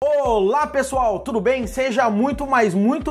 Olá pessoal, tudo bem? Seja muito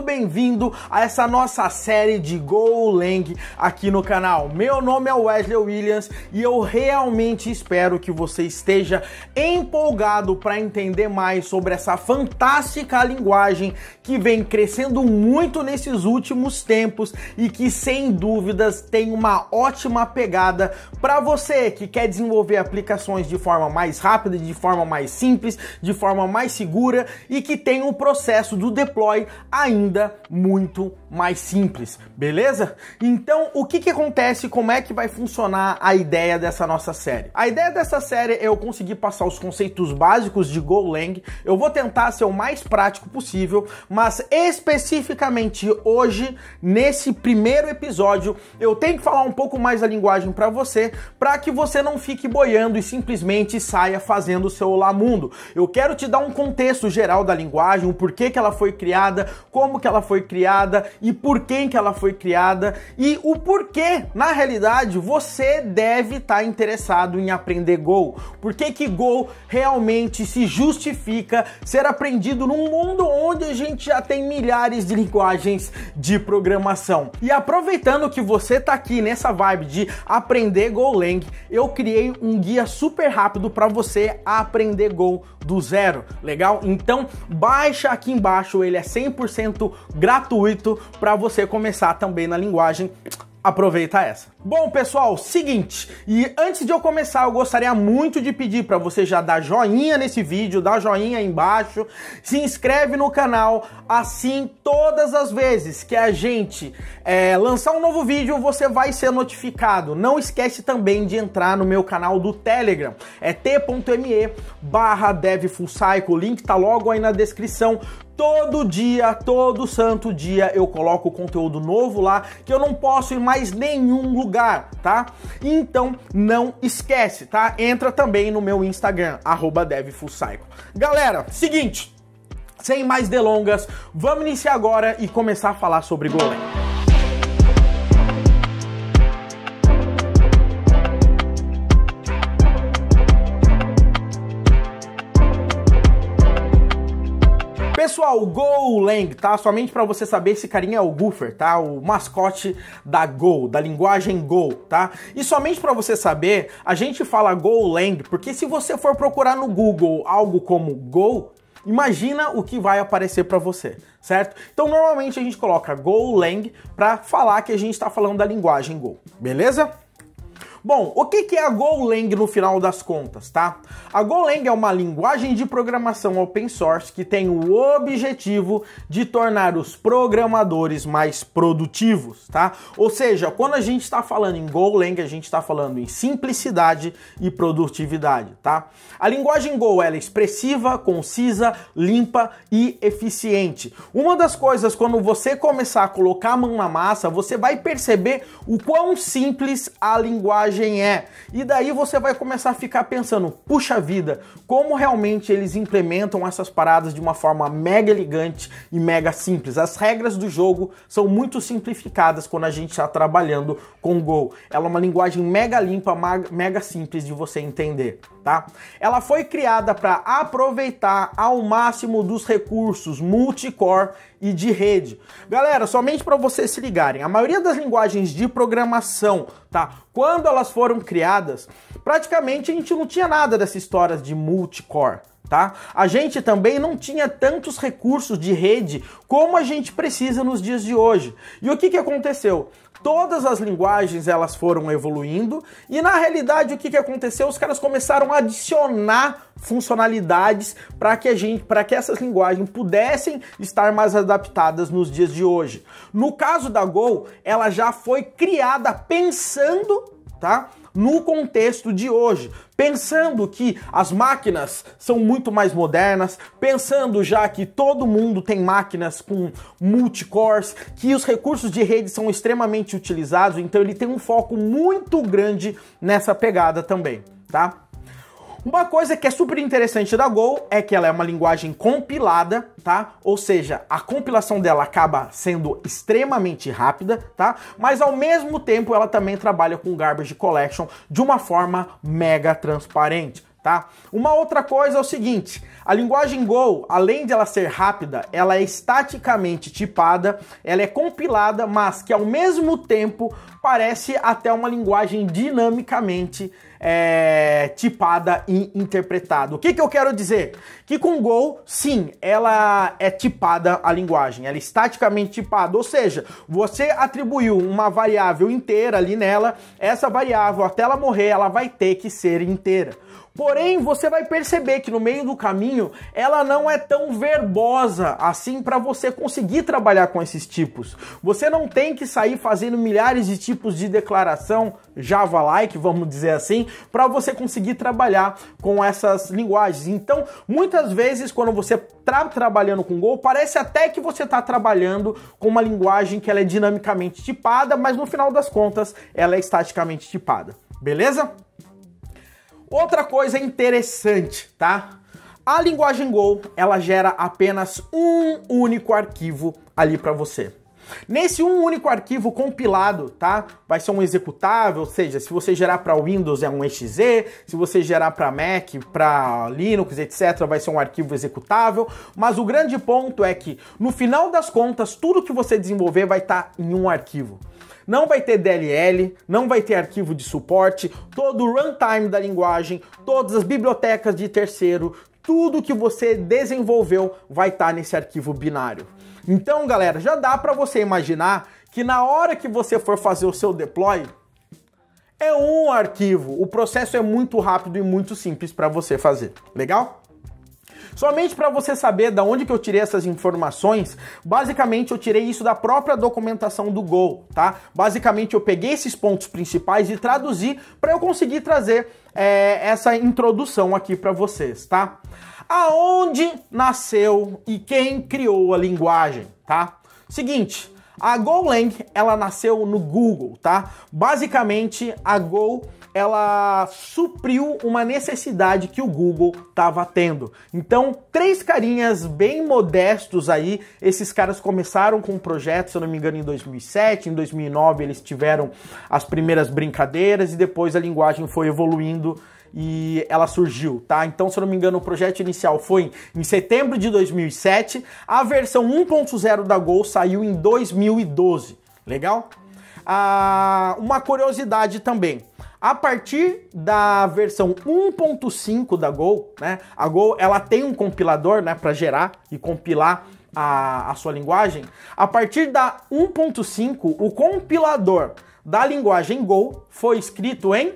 bem-vindo a essa nossa série de Golang aqui no canal. Meu nome é Wesley Williams e eu realmente espero que você esteja empolgado para entender mais sobre essa fantástica linguagem que vem crescendo muito nesses últimos tempos e que sem dúvidas tem uma ótima pegada para você que quer desenvolver aplicações de forma mais rápida, de forma mais simples, de forma mais segura e que tem um processo do deploy ainda muito mais simples, beleza? Então, o que acontece? Como é que vai funcionar a ideia dessa nossa série? A ideia dessa série é eu conseguir passar os conceitos básicos de Golang. Eu vou tentar ser o mais prático possível, mas especificamente hoje, nesse primeiro episódio, eu tenho que falar um pouco mais da linguagem para que você não fique boiando e simplesmente saia fazendo o seu olá mundo. Eu quero te dar um contexto geral da linguagem, o porquê que ela foi criada, como que ela foi criada e por quem que ela foi criada e o porquê, na realidade, você deve estar interessado em aprender Go. Por que que Go realmente se justifica ser aprendido num mundo onde a gente já tem milhares de linguagens de programação. E aproveitando que você tá aqui nessa vibe de aprender Golang, eu criei um guia super rápido para você aprender Go do zero, legal? Então baixa aqui embaixo, ele é 100% gratuito para você começar também na linguagem. Aproveita essa. Bom, pessoal, seguinte, e antes de eu começar, eu gostaria muito de pedir para você já dar joinha nesse vídeo, dar joinha aí embaixo, se inscreve no canal, assim todas as vezes que a gente lançar um novo vídeo, você vai ser notificado. Não esquece também de entrar no meu canal do Telegram, é t.me/devfullcycle, o link tá logo aí na descrição. Todo dia, todo santo dia eu coloco conteúdo novo lá que eu não posso ir mais nenhum lugar, tá? Então não esquece, tá? Entra também no meu Instagram, @devfullcycle. Galera, seguinte, sem mais delongas, vamos iniciar agora e começar a falar sobre Golang. Pessoal, o Golang, tá? Somente para você saber, esse carinha é o Goofer, tá? O mascote da Go, da linguagem Go, tá? E somente para você saber, a gente fala Golang porque se você for procurar no Google algo como Go, imagina o que vai aparecer para você, certo? Então, normalmente a gente coloca Golang para falar que a gente está falando da linguagem Go, beleza? Bom, o que é a Golang no final das contas, tá? A Golang é uma linguagem de programação open source que tem o objetivo de tornar os programadores mais produtivos, tá? Ou seja, quando a gente está falando em Golang, a gente está falando em simplicidade e produtividade, tá? A linguagem Go ela é expressiva, concisa, limpa e eficiente. Uma das coisas, quando você começar a colocar a mão na massa, você vai perceber o quão simples a linguagem é. E daí você vai começar a ficar pensando, puxa vida, como realmente eles implementam essas paradas de uma forma mega elegante e mega simples. As regras do jogo são muito simplificadas quando a gente está trabalhando com Go. Ela é uma linguagem mega limpa, mega simples de você entender, tá? Ela foi criada para aproveitar ao máximo dos recursos multicore e de rede. Galera, somente para vocês se ligarem, a maioria das linguagens de programação, tá? Quando elas foram criadas, praticamente a gente não tinha nada dessa história de multicore, tá? A gente também não tinha tantos recursos de rede como a gente precisa nos dias de hoje. E o que aconteceu? Todas as linguagens elas foram evoluindo e na realidade o que aconteceu? Os caras começaram a adicionar funcionalidades para que essas linguagens pudessem estar mais adaptadas nos dias de hoje. No caso da Go, ela já foi criada pensando, tá? No contexto de hoje, pensando que as máquinas são muito mais modernas, pensando já que todo mundo tem máquinas com multicores, que os recursos de rede são extremamente utilizados, então ele tem um foco muito grande nessa pegada também, tá? Uma coisa que é super interessante da Go é que ela é uma linguagem compilada, tá? Ou seja, a compilação dela acaba sendo extremamente rápida, tá? Mas ao mesmo tempo ela também trabalha com garbage collection de uma forma mega transparente, tá? Uma outra coisa é o seguinte, a linguagem Go, além de ela ser rápida, ela é estaticamente tipada, ela é compilada, mas que ao mesmo tempo parece até uma linguagem dinamicamente tipada e interpretada. O que eu quero dizer? Que com Go, sim, ela é tipada a linguagem, ela é estaticamente tipada, ou seja, você atribuiu uma variável inteira ali nela, essa variável, até ela morrer, ela vai ter que ser inteira. Porém, você vai perceber que no meio do caminho, ela não é tão verbosa assim para você conseguir trabalhar com esses tipos. Você não tem que sair fazendo milhares de tipos de declaração Java-like, vamos dizer assim, para você conseguir trabalhar com essas linguagens. Então, muitas vezes, quando você está trabalhando com Go, parece até que você está trabalhando com uma linguagem que ela é dinamicamente tipada, mas no final das contas, ela é estaticamente tipada. Beleza? Outra coisa interessante, tá? A linguagem Go, ela gera apenas um único arquivo ali para você. Nesse um único arquivo compilado, tá? Vai ser um executável, ou seja, se você gerar para Windows é um exe, se você gerar para Mac, para Linux, etc, vai ser um arquivo executável, mas o grande ponto é que, no final das contas, tudo que você desenvolver vai estar em um arquivo. Não vai ter DLL, não vai ter arquivo de suporte, todo o runtime da linguagem, todas as bibliotecas de terceiro, tudo que você desenvolveu vai estar nesse arquivo binário. Então, galera, já dá para você imaginar que na hora que você for fazer o seu deploy, é um arquivo. O processo é muito rápido e muito simples para você fazer. Legal? Somente para você saber de onde que eu tirei essas informações, basicamente eu tirei isso da própria documentação do Go, tá? Basicamente eu peguei esses pontos principais e traduzi para eu conseguir trazer essa introdução aqui para vocês, tá? Aonde nasceu e quem criou a linguagem, tá? Seguinte, a Golang, ela nasceu no Google, tá? Basicamente, a Go, ela supriu uma necessidade que o Google estava tendo. Então, três carinhas bem modestos aí, esses caras começaram com um projeto, se eu não me engano, em 2007, em 2009 eles tiveram as primeiras brincadeiras e depois a linguagem foi evoluindo e ela surgiu, tá? Então, se eu não me engano, o projeto inicial foi em setembro de 2007, a versão 1.0 da Go saiu em 2012, legal? Uma curiosidade também, a partir da versão 1.5 da Go, né? A Go, ela tem um compilador, né, para gerar e compilar a sua linguagem. A partir da 1.5, o compilador da linguagem Go foi escrito em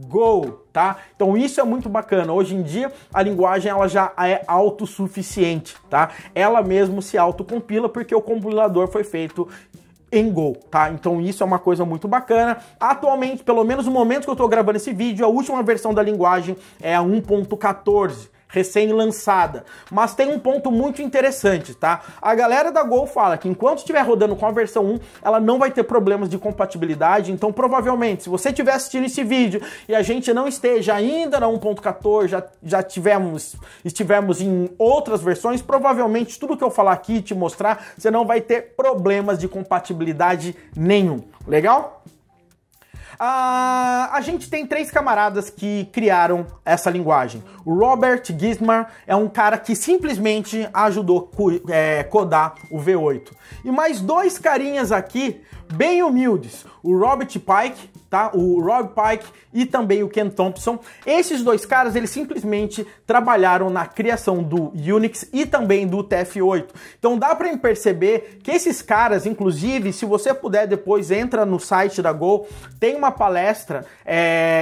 Go, tá? Então isso é muito bacana. Hoje em dia a linguagem ela já é autossuficiente, tá? Ela mesmo se autocompila porque o compilador foi feito em Go, tá? Então isso é uma coisa muito bacana. Atualmente, pelo menos no momento que eu tô gravando esse vídeo, a última versão da linguagem é a 1.14. recém-lançada, mas tem um ponto muito interessante, tá? A galera da Go fala que enquanto estiver rodando com a versão 1, ela não vai ter problemas de compatibilidade, então provavelmente, se você estiver assistindo esse vídeo e a gente não esteja ainda na 1.14, já estivemos em outras versões, provavelmente tudo que eu falar aqui e te mostrar, você não vai ter problemas de compatibilidade nenhum, legal? A gente tem três camaradas que criaram essa linguagem. O Robert Gismar é um cara que simplesmente ajudou a codar o V8. E mais dois carinhas aqui, bem humildes, o Robert Pike, tá? O Rob Pike e também o Ken Thompson. Esses dois caras, eles simplesmente trabalharam na criação do Unix e também do TF8. Então dá para perceber que esses caras, inclusive, se você puder depois entra no site da Go, tem uma palestra,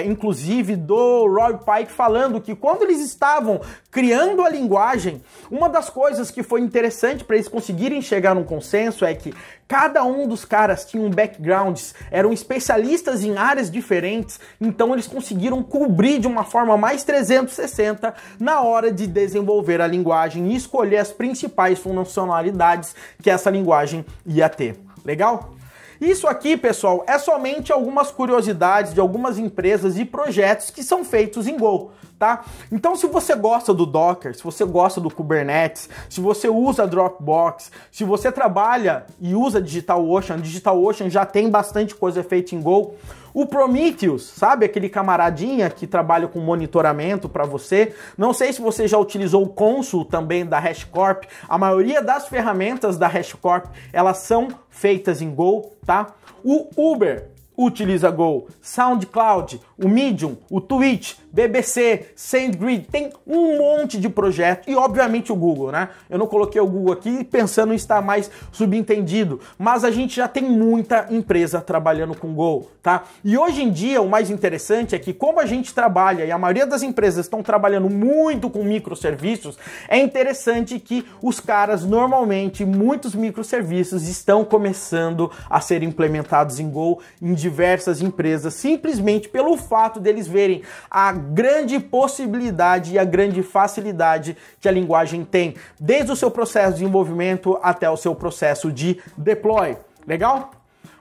inclusive do Rob Pike falando que quando eles estavam criando a linguagem, uma das coisas que foi interessante para eles conseguirem chegar num consenso é que cada um dos caras tinha backgrounds, eram especialistas em áreas diferentes, então eles conseguiram cobrir de uma forma mais 360 na hora de desenvolver a linguagem e escolher as principais funcionalidades que essa linguagem ia ter. Legal? Isso aqui, pessoal, é somente algumas curiosidades de algumas empresas e projetos que são feitos em Go, tá? Então, se você gosta do Docker, se você gosta do Kubernetes, se você usa Dropbox, se você trabalha e usa DigitalOcean já tem bastante coisa feita em Go. O Prometheus, sabe aquele camaradinha que trabalha com monitoramento para você? Não sei se você já utilizou o Consul também da HashiCorp. A maioria das ferramentas da HashiCorp, elas são feitas em Go, tá? O Uber utiliza Go, SoundCloud, o Medium, o Twitch, BBC, SendGrid, tem um monte de projeto e obviamente o Google, né? Eu não coloquei o Google aqui pensando em estar mais subentendido, mas a gente já tem muita empresa trabalhando com Go, tá? E hoje em dia o mais interessante é que como a gente trabalha e a maioria das empresas estão trabalhando muito com microserviços, é interessante que os caras normalmente, muitos microserviços estão começando a ser implementados em Go em diversas empresas, simplesmente pelo fato deles verem a grande possibilidade e a grande facilidade que a linguagem tem, desde o seu processo de desenvolvimento até o seu processo de deploy. Legal?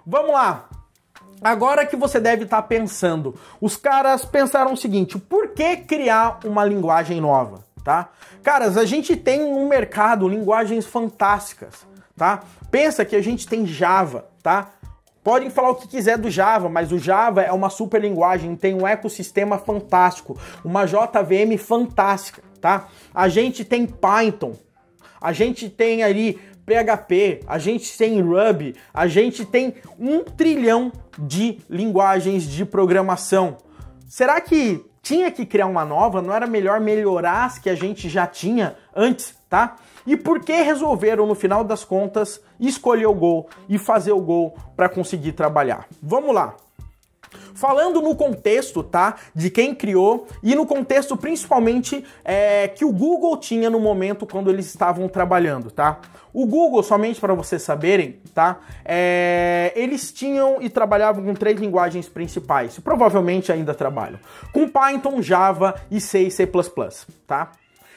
Vamos lá! Agora que você deve estar pensando, os caras pensaram o seguinte, por que criar uma linguagem nova, tá? Caras, a gente tem no mercado linguagens fantásticas, tá? Pensa que a gente tem Java, tá? Podem falar o que quiser do Java, mas o Java é uma super linguagem, tem um ecossistema fantástico, uma JVM fantástica, tá? A gente tem Python, a gente tem ali PHP, a gente tem Ruby, a gente tem 1 trilhão de linguagens de programação. Será que tinha que criar uma nova? Não era melhor melhorar as que a gente já tinha antes, tá? E por que resolveram, no final das contas, escolher o Go e fazer o Go para conseguir trabalhar? Vamos lá. Falando no contexto, tá, de quem criou e no contexto principalmente que o Google tinha no momento quando eles estavam trabalhando, tá? O Google, somente para vocês saberem, tá, eles tinham e trabalhavam com 3 linguagens principais, provavelmente ainda trabalham, com Python, Java e C e C++, tá?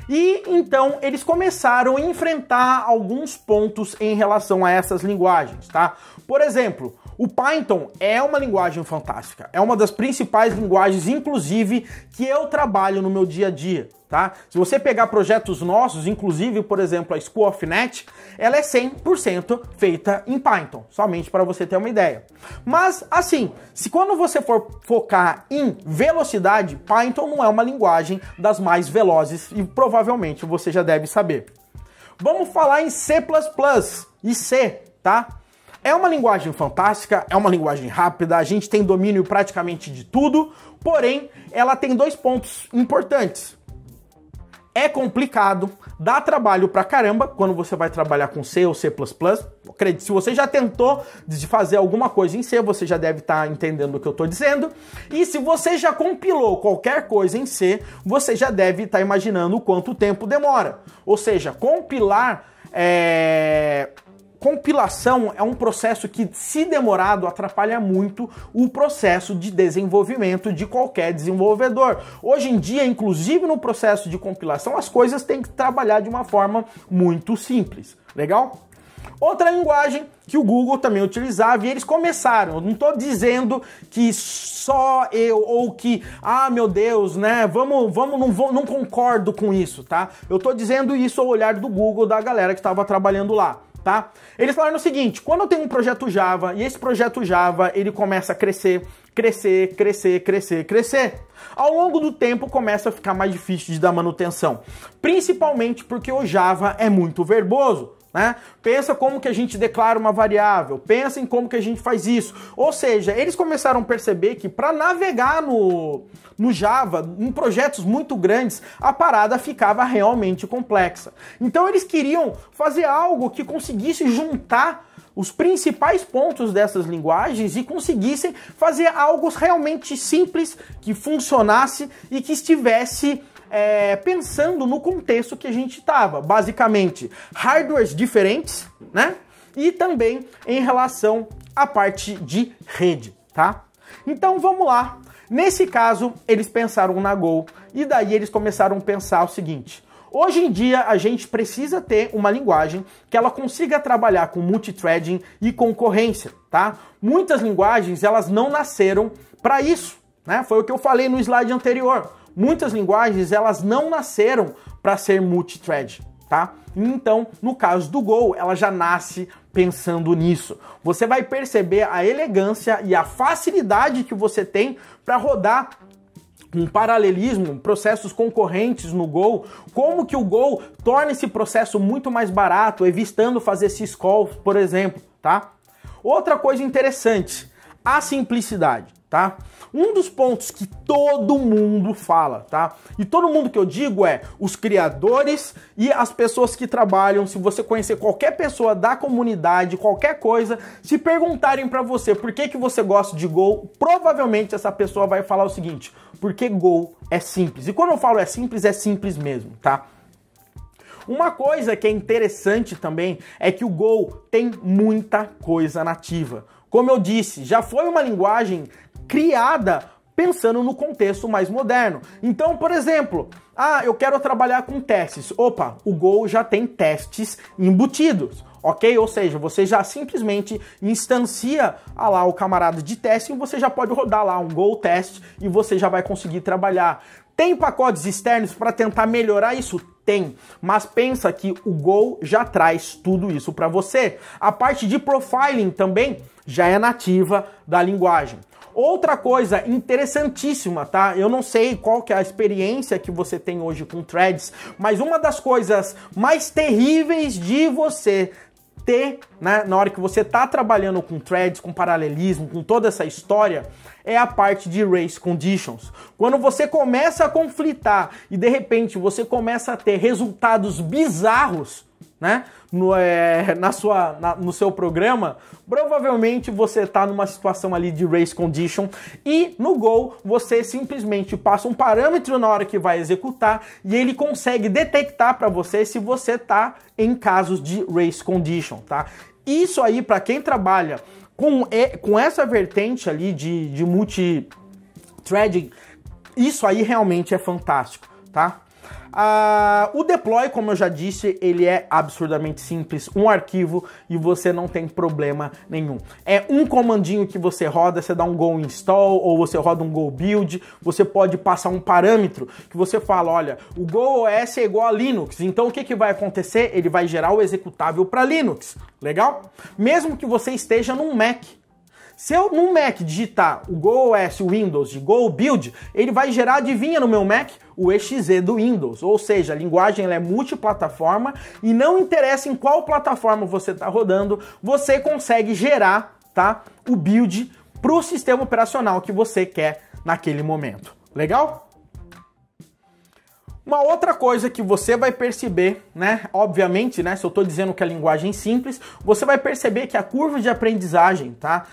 E então eles começaram a enfrentar alguns pontos em relação a essas linguagens, tá? Por exemplo, o Python é uma linguagem fantástica, é uma das principais linguagens, inclusive, que eu trabalho no meu dia a dia, tá? Se você pegar projetos nossos, inclusive, por exemplo, a School of Net, ela é 100% feita em Python, somente para você ter uma ideia. Mas, assim, se quando você for focar em velocidade, Python não é uma linguagem das mais velozes e provavelmente você já deve saber. Vamos falar em C++ e C, tá? É uma linguagem fantástica, é uma linguagem rápida, a gente tem domínio praticamente de tudo, porém, ela tem 2 pontos importantes. É complicado, dá trabalho pra caramba quando você vai trabalhar com C ou C++. Acredite, se você já tentou de fazer alguma coisa em C, você já deve estar entendendo o que eu estou dizendo. E se você já compilou qualquer coisa em C, você já deve estar imaginando o quanto tempo demora. Ou seja, compilação é um processo que, se demorado, atrapalha muito o processo de desenvolvimento de qualquer desenvolvedor. Hoje em dia, inclusive no processo de compilação, as coisas têm que trabalhar de uma forma muito simples. Legal? Outra linguagem que o Google também utilizava e eles começaram, eu não estou dizendo que só eu ou que, meu Deus, né, não concordo com isso, tá? Eu estou dizendo isso ao olhar do Google, da galera que estava trabalhando lá. Tá? Eles falaram o seguinte, quando eu tenho um projeto Java e esse projeto Java ele começa a crescer, ao longo do tempo começa a ficar mais difícil de dar manutenção, principalmente porque o Java é muito verboso, né? Pensa como que a gente declara uma variável, pensa em como que a gente faz isso, ou seja, eles começaram a perceber que para navegar no Java, em projetos muito grandes, a parada ficava realmente complexa. Então eles queriam fazer algo que conseguisse juntar os principais pontos dessas linguagens e conseguissem fazer algo realmente simples, que funcionasse e que estivesse pensando no contexto que a gente estava. Basicamente, hardwares diferentes, né? E também em relação à parte de rede, tá? Então vamos lá. Nesse caso, eles pensaram na Go e daí eles começaram a pensar o seguinte: hoje em dia a gente precisa ter uma linguagem que ela consiga trabalhar com multithreading e concorrência, tá? Muitas linguagens elas não nasceram para isso, né? Foi o que eu falei no slide anterior. Muitas linguagens elas não nasceram para ser multithread, tá? Então, no caso do Go, ela já nasce pensando nisso. Você vai perceber a elegância e a facilidade que você tem para rodar um paralelismo, processos concorrentes no Go, como que o Go torna esse processo muito mais barato, evitando fazer syscalls, por exemplo, tá? Outra coisa interessante, a simplicidade, tá? Um dos pontos que todo mundo fala, tá? E todo mundo que eu digo é os criadores e as pessoas que trabalham. Se você conhecer qualquer pessoa da comunidade, qualquer coisa, se perguntarem pra você por que você gosta de Go, provavelmente essa pessoa vai falar o seguinte: porque Go é simples. E quando eu falo é simples mesmo, tá? Uma coisa que é interessante também é que o Go tem muita coisa nativa. Como eu disse, já foi uma linguagem criada pensando no contexto mais moderno. Então, por exemplo, eu quero trabalhar com testes. Opa, o Go já tem testes embutidos, ok? Ou seja, você já simplesmente instancia lá o camarada de teste e você já pode rodar lá um Go test e você já vai conseguir trabalhar. Tem pacotes externos para tentar melhorar isso? Tem, mas pensa que o Go já traz tudo isso para você. A parte de profiling também já é nativa da linguagem. Outra coisa interessantíssima, tá? Eu não sei qual que é a experiência que você tem hoje com threads, mas uma das coisas mais terríveis de você ter, né, na hora que você tá trabalhando com threads, com paralelismo, com toda essa história, é a parte de race conditions. Quando você começa a conflitar e de repente você começa a ter resultados bizarros, né, no seu programa, provavelmente você está numa situação ali de race condition, e no Go você simplesmente passa um parâmetro na hora que vai executar e ele consegue detectar para você se você está em casos de race condition, tá? Isso aí, para quem trabalha com essa vertente ali de multi-threading, isso aí realmente é fantástico, tá? O deploy, como eu já disse, ele é absurdamente simples, um arquivo e você não tem problema nenhum. É um comandinho que você roda, você dá um go install ou você roda um go build, você pode passar um parâmetro que você fala, olha, o Go OS é igual a Linux, então o que vai acontecer? Ele vai gerar o executável para Linux, legal? Mesmo que você esteja num Mac. Se eu no Mac digitar o Go OS Windows de Go Build, ele vai gerar, adivinha no meu Mac, o exe do Windows. Ou seja, a linguagem ela é multiplataforma e não interessa em qual plataforma você está rodando, você consegue gerar, tá, o build para o sistema operacional que você quer naquele momento. Legal? Uma outra coisa que você vai perceber, né, obviamente, né, se eu estou dizendo que a linguagem é simples, você vai perceber que a curva de aprendizagem, tá,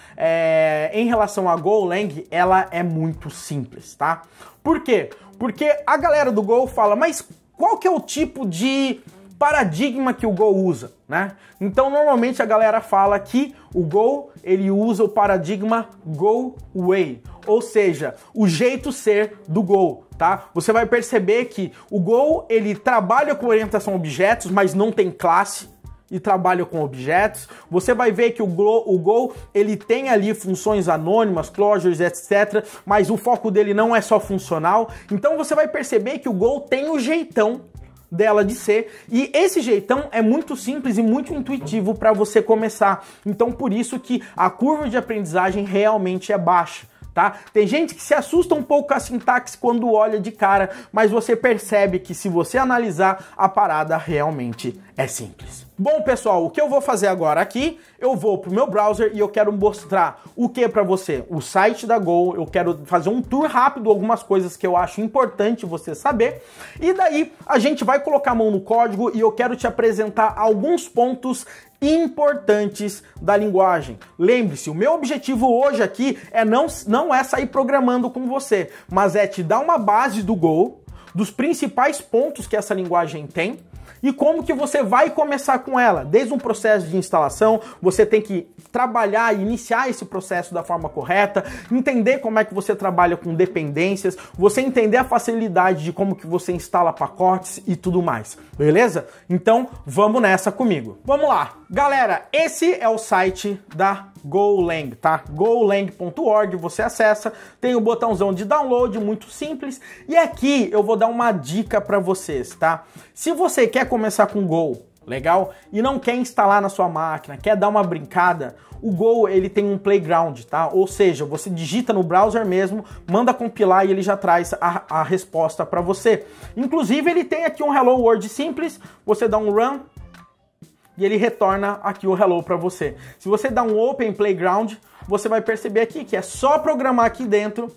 em relação a Golang, ela é muito simples, tá? Por quê? Porque a galera do Go fala, mas qual que é o tipo de paradigma que o Go usa, né? Então, normalmente a galera fala que o Go, ele usa o paradigma Go Way, ou seja, o jeito ser do Go, tá? Você vai perceber que o Go, ele trabalha com orientação a objetos, mas não tem classe e trabalha com objetos. Você vai ver que o Go, ele tem ali funções anônimas, closures, etc, mas o foco dele não é só funcional. Então você vai perceber que o Go tem o jeitão dela de ser, e esse jeitão é muito simples e muito intuitivo para você começar. Então por isso que a curva de aprendizagem realmente é baixa, tá? Tem gente que se assusta um pouco com a sintaxe quando olha de cara, mas você percebe que se você analisar, a parada realmente é simples. Bom, pessoal, o que eu vou fazer agora aqui, eu vou pro meu browser e eu quero mostrar o que para você? O site da Go, eu quero fazer um tour rápido, algumas coisas que eu acho importante você saber, e daí a gente vai colocar a mão no código e eu quero te apresentar alguns pontos importantes da linguagem. Lembre-se, o meu objetivo hoje aqui não é sair programando com você, mas é te dar uma base do Go, dos principais pontos que essa linguagem tem, e como que você vai começar com ela. Desde um processo de instalação, você tem que trabalhar e iniciar esse processo da forma correta, entender como é que você trabalha com dependências, você entender a facilidade de como que você instala pacotes e tudo mais, beleza? Então, vamos nessa comigo. Vamos lá. Galera, esse é o site da Golang, tá? golang.org, você acessa, tem o botãozão de download, muito simples, e aqui eu vou dar uma dica para vocês, tá? Se você quer começar com Go, legal? E não quer instalar na sua máquina, quer dar uma brincada, o Go ele tem um playground, tá? Ou seja, você digita no browser mesmo, manda compilar e ele já traz a resposta para você. Inclusive ele tem aqui um Hello World simples, você dá um run e ele retorna aqui o hello para você. Se você dá um Open Playground, você vai perceber aqui que é só programar aqui dentro.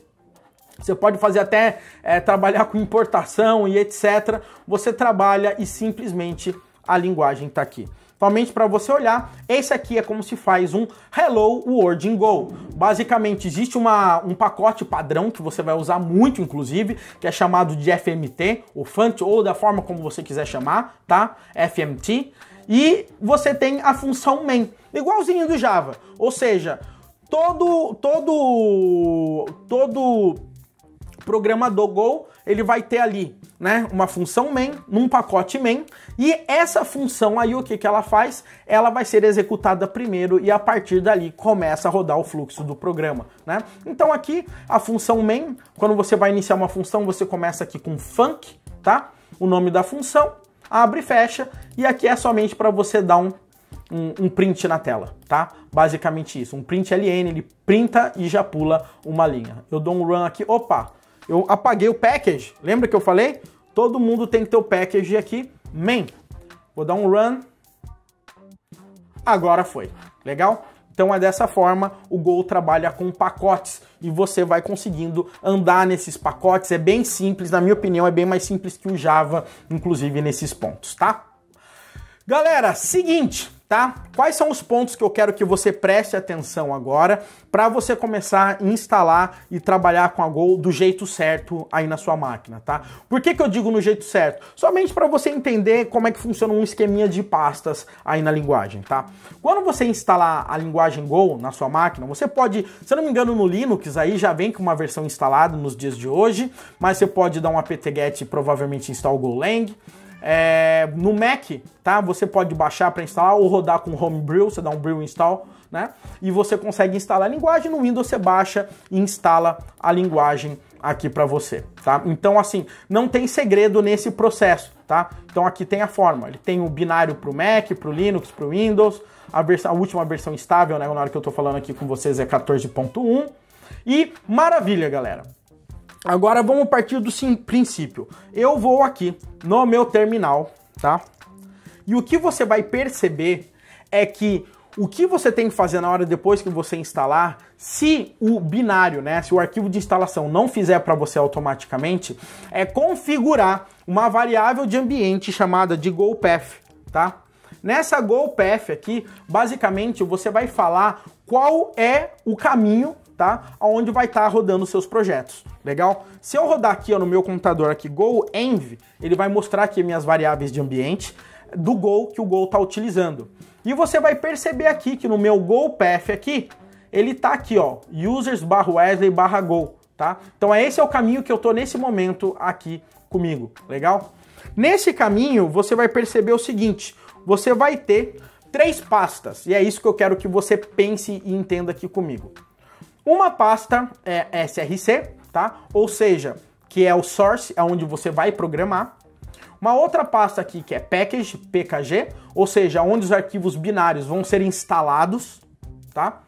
Você pode fazer até trabalhar com importação e etc. Você trabalha e simplesmente a linguagem está aqui. Somente para você olhar, esse aqui é como se faz um Hello World in Go. Basicamente, existe um pacote padrão que você vai usar muito, inclusive, que é chamado de FMT, ou FUNT, ou da forma como você quiser chamar, tá? FMT. E você tem a função main, igualzinho do Java. Ou seja, todo programador Go, ele vai ter ali, né, uma função main, num pacote main, e essa função aí, o que ela faz? Ela vai ser executada primeiro e a partir dali começa a rodar o fluxo do programa, né? Então aqui, a função main, quando você vai iniciar uma função, você começa aqui com func, tá? O nome da função, abre e fecha, e aqui é somente para você dar um print na tela, tá? Basicamente isso, um print LN, ele printa e já pula uma linha. Eu dou um run aqui, opa, eu apaguei o package, lembra que eu falei? Todo mundo tem que ter o package aqui, main. Vou dar um run, agora foi, legal? Então é dessa forma, o Go trabalha com pacotes e você vai conseguindo andar nesses pacotes, é bem simples, na minha opinião é bem mais simples que o Java, inclusive nesses pontos, tá? Galera, seguinte, tá? Quais são os pontos que eu quero que você preste atenção agora para você começar a instalar e trabalhar com a Go do jeito certo aí na sua máquina, tá? Por que eu digo no jeito certo? Somente para você entender como é que funciona um esqueminha de pastas aí na linguagem, tá? Quando você instalar a linguagem Go na sua máquina, você pode, se eu não me engano no Linux aí já vem com uma versão instalada nos dias de hoje, mas você pode dar um apt-get e provavelmente instalar o Golang. No Mac, tá? Você pode baixar para instalar ou rodar com Homebrew, você dá um brew install, né? E você consegue instalar a linguagem. No Windows você baixa e instala a linguagem aqui para você, tá? Então assim, não tem segredo nesse processo, tá? Então aqui tem a forma, ele tem o binário para o Mac, para o Linux, para o Windows, a última versão estável, né? Na hora que eu tô falando aqui com vocês é 14.1 e maravilha, galera. Agora vamos partir do princípio. Eu vou aqui no meu terminal, tá? E o que você vai perceber é que o que você tem que fazer na hora depois que você instalar, se o binário, né, se o arquivo de instalação não fizer para você automaticamente, é configurar uma variável de ambiente chamada de GoPath, tá? Nessa GoPath aqui, basicamente você vai falar qual é o caminho, tá? Onde vai estar rodando os seus projetos, legal? Se eu rodar aqui ó, no meu computador aqui goenv, ele vai mostrar aqui minhas variáveis de ambiente do Go que o Go está utilizando. E você vai perceber aqui que no meu GoPath aqui, ele tá aqui ó, users/wesley/go, tá? Então esse é o caminho que eu tô nesse momento aqui comigo, legal? Nesse caminho você vai perceber o seguinte, você vai ter 3 pastas, e é isso que eu quero que você pense e entenda aqui comigo. Uma pasta é SRC, tá? Ou seja, que é o source, é onde você vai programar. Uma outra pasta aqui que é package, PKG, ou seja, onde os arquivos binários vão ser instalados, tá?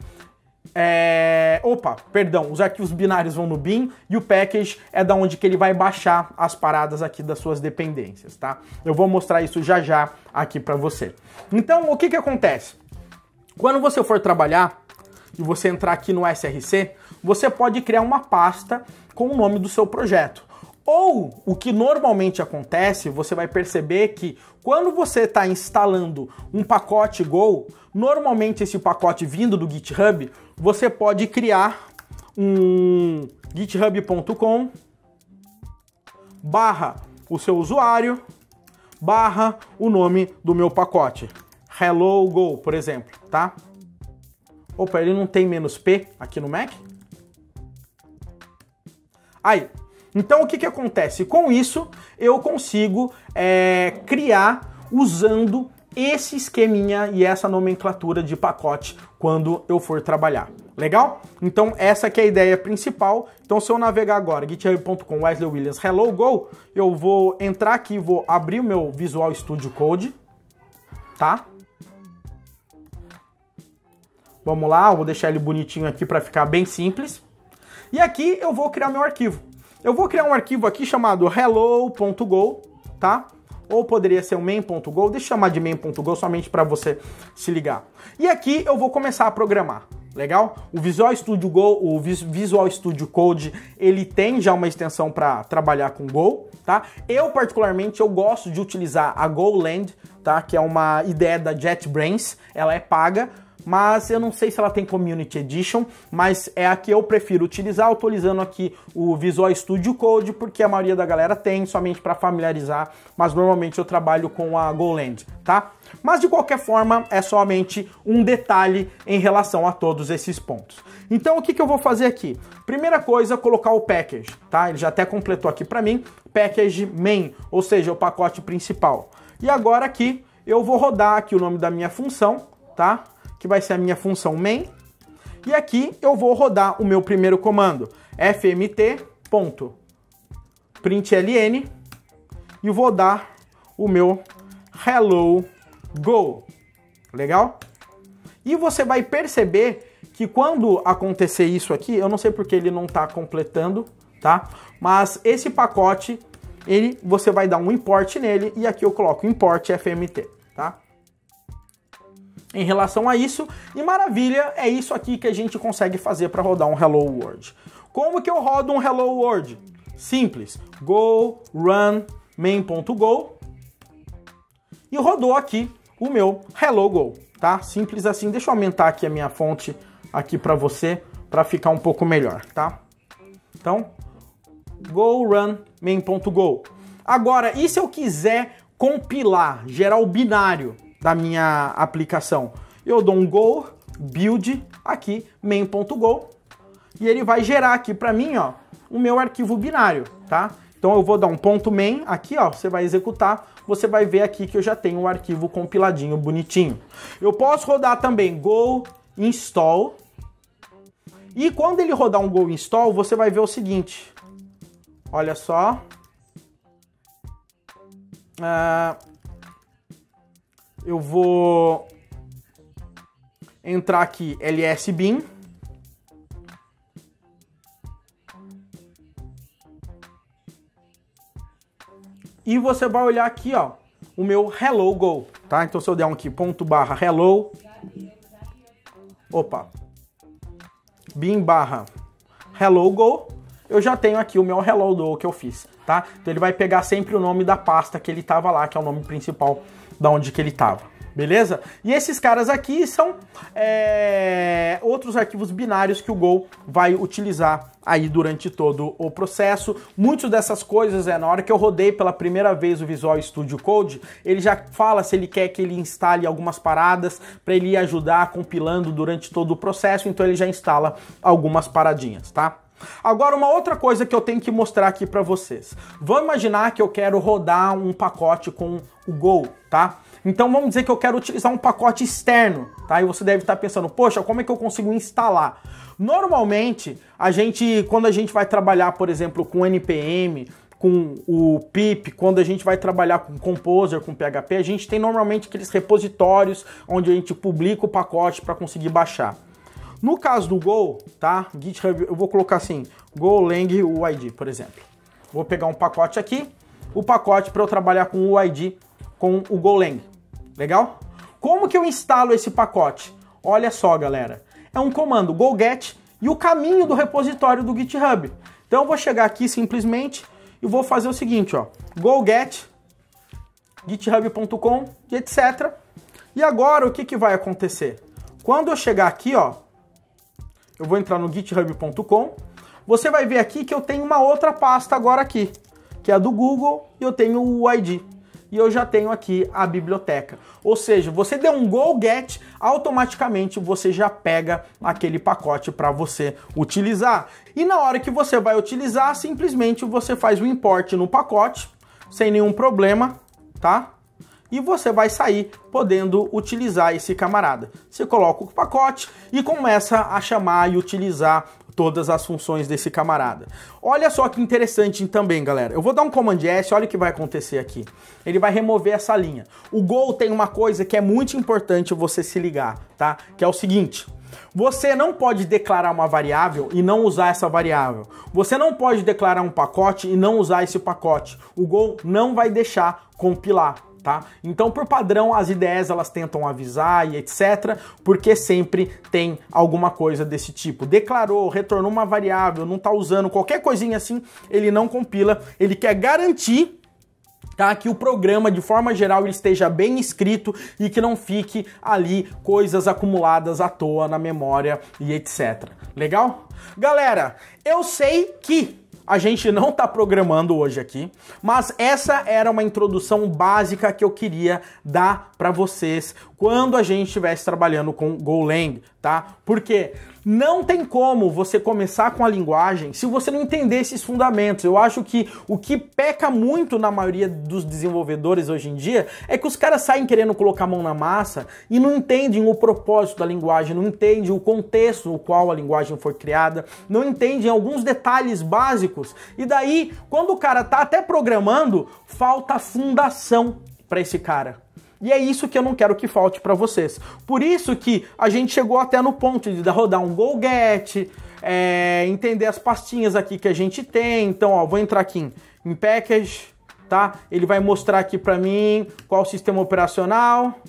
Os arquivos binários vão no bin e o package é da onde que ele vai baixar as paradas aqui das suas dependências, tá? Eu vou mostrar isso já já aqui para você. Então, o que acontece? Quando você for trabalhar e você entrar aqui no SRC, você pode criar uma pasta com o nome do seu projeto. Ou, o que normalmente acontece, você vai perceber que quando você está instalando um pacote Go, normalmente esse pacote vindo do GitHub, você pode criar um github.com / o seu usuário / o nome do meu pacote. Hello Go, por exemplo, tá? Opa, ele não tem "-p" aqui no Mac? Aí, então o que acontece? Com isso, eu consigo criar usando esse esqueminha e essa nomenclatura de pacote quando eu for trabalhar. Legal? Então essa que é a ideia principal. Então se eu navegar agora, github.com Wesley Williams Hello Go, eu vou entrar aqui, vou abrir o meu Visual Studio Code. tá? Vamos lá, eu vou deixar ele bonitinho aqui para ficar bem simples. E aqui eu vou criar meu arquivo. Eu vou criar um arquivo aqui chamado hello.go, tá? Ou poderia ser o main.go, deixa eu chamar de main.go somente para você se ligar. E aqui eu vou começar a programar, legal? O Visual Studio Go, o Visual Studio Code, ele tem já uma extensão para trabalhar com Go, tá? Eu particularmente gosto de utilizar a GoLand, tá? Que é uma ideia da JetBrains, ela é paga, mas eu não sei se ela tem Community Edition, mas é a que eu prefiro utilizar, utilizando aqui o Visual Studio Code, porque a maioria da galera tem, somente para familiarizar, mas normalmente eu trabalho com a GoLand, tá? Mas de qualquer forma, é somente um detalhe em relação a todos esses pontos. Então o que eu vou fazer aqui? Primeira coisa, colocar o package, tá? Ele já até completou aqui para mim, package main, ou seja, o pacote principal. E agora aqui, eu vou rodar aqui o nome da minha função, tá? Que vai ser a minha função main, e aqui eu vou rodar o meu primeiro comando, fmt.println, e vou dar o meu hello go, legal? E você vai perceber que quando acontecer isso aqui, eu não sei porque ele não está completando, tá? Mas esse pacote, você vai dar um import nele, e aqui eu coloco import fmt, tá? Em relação a isso, e maravilha, é isso aqui que a gente consegue fazer para rodar um Hello World. Como que eu rodo um Hello World? Simples, go run main.go e rodou aqui o meu Hello Go, tá? Simples assim. Deixa eu aumentar aqui a minha fonte aqui para você, para ficar um pouco melhor, tá? Então, go run main.go. Agora, e se eu quiser compilar, gerar o binário da minha aplicação? Eu dou um go build aqui main.go e ele vai gerar aqui para mim, ó, o meu arquivo binário, tá? Então eu vou dar um ponto .main aqui, ó, você vai executar, você vai ver aqui que eu já tenho o arquivo compiladinho, bonitinho. Eu posso rodar também go install, e quando ele rodar um go install, você vai ver o seguinte, olha só, eu vou entrar aqui lsbin, e você vai olhar aqui, ó, o meu hello go, tá? Então se eu der um aqui ponto barra hello, bin barra hello go, eu já tenho aqui o meu hello go que eu fiz, tá? Então ele vai pegar sempre o nome da pasta que ele tava lá, que é o nome principal da onde que ele tava, beleza? E esses caras aqui são outros arquivos binários que o Go vai utilizar aí durante todo o processo. Muitas dessas coisas, na hora que eu rodei pela primeira vez o Visual Studio Code, ele já fala se ele quer que ele instale algumas paradas para ele ajudar compilando durante todo o processo, então ele já instala algumas paradinhas, tá? Agora, uma outra coisa que eu tenho que mostrar aqui para vocês. Vamos imaginar que eu quero rodar um pacote com o Go, tá? Então vamos dizer que eu quero utilizar um pacote externo, tá? E você deve estar pensando, poxa, como é que eu consigo instalar? Normalmente, quando a gente vai trabalhar, por exemplo, com NPM, com o pip, quando a gente vai trabalhar com Composer, com PHP, a gente tem normalmente aqueles repositórios onde a gente publica o pacote para conseguir baixar. No caso do Go, tá? GitHub, eu vou colocar assim, GoLang UID, por exemplo. Vou pegar um pacote aqui, o pacote para eu trabalhar com o UID, com o GoLang. Legal? Como que eu instalo esse pacote? Olha só, galera. É um comando go-get e o caminho do repositório do GitHub. Então eu vou chegar aqui simplesmente e vou fazer o seguinte, ó. Go-get, github.com e etc. E agora o que vai acontecer? Quando eu chegar aqui, ó, eu vou entrar no github.com, você vai ver aqui que eu tenho uma outra pasta agora aqui, que é a do Google, e eu tenho o UID. E eu já tenho aqui a biblioteca. Ou seja, você deu um go-get, automaticamente você já pega aquele pacote para você utilizar. E na hora que você vai utilizar, simplesmente você faz o import no pacote, sem nenhum problema, tá? E você vai sair podendo utilizar esse camarada. Você coloca o pacote e começa a chamar e utilizar todas as funções desse camarada. Olha só que interessante também, galera. Eu vou dar um Command S, olha o que vai acontecer aqui. Ele vai remover essa linha. O Go tem uma coisa que é muito importante você se ligar, tá? Que é o seguinte: você não pode declarar uma variável e não usar essa variável. Você não pode declarar um pacote e não usar esse pacote. O Go não vai deixar compilar, tá? Então, por padrão, as IDEs elas tentam avisar e etc, porque sempre tem alguma coisa desse tipo. Declarou, retornou uma variável, não tá usando, qualquer coisinha assim, ele não compila. Ele quer garantir, tá, que o programa, de forma geral, ele esteja bem escrito e que não fique ali coisas acumuladas à toa na memória e etc. Legal? Galera, eu sei que a gente não tá programando hoje aqui, mas essa era uma introdução básica que eu queria dar para vocês quando a gente estivesse trabalhando com Golang, tá? Porque não tem como você começar com a linguagem se você não entender esses fundamentos. Eu acho que o que peca muito na maioria dos desenvolvedores hoje em dia é que os caras saem querendo colocar a mão na massa e não entendem o propósito da linguagem, não entendem o contexto no qual a linguagem foi criada, não entendem alguns detalhes básicos. E daí, quando o cara tá até programando, falta fundação para esse cara. E é isso que eu não quero que falte para vocês. Por isso que a gente chegou até no ponto de rodar um Go-Get, entender as pastinhas aqui que a gente tem. Então, ó, vou entrar aqui em Package, tá? Ele vai mostrar aqui para mim qual o sistema operacional,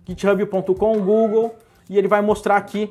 github.com, Google, e ele vai mostrar aqui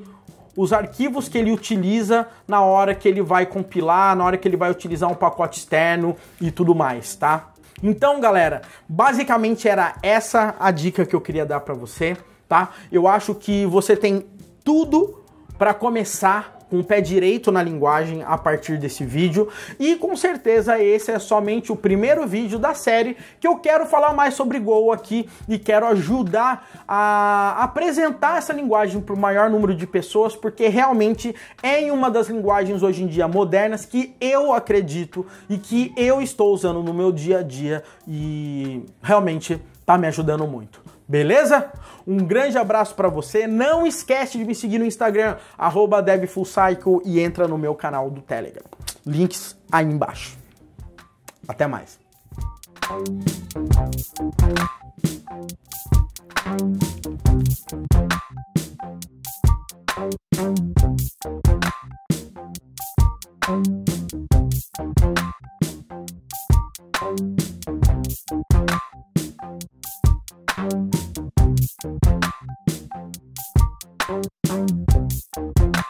os arquivos que ele utiliza na hora que ele vai compilar, na hora que ele vai utilizar um pacote externo e tudo mais, tá? Então, galera, basicamente era essa a dica que eu queria dar para você, tá? Eu acho que você tem tudo para começar com o pé direito na linguagem a partir desse vídeo, e com certeza esse é somente o primeiro vídeo da série que eu quero falar mais sobre Go aqui e quero ajudar a apresentar essa linguagem para o maior número de pessoas, porque realmente é em uma das linguagens hoje em dia modernas que eu acredito e que eu estou usando no meu dia a dia e realmente tá me ajudando muito. Beleza? Um grande abraço para você. Não esquece de me seguir no Instagram, @devfullcycle, e entra no meu canal do Telegram. Links aí embaixo. Até mais.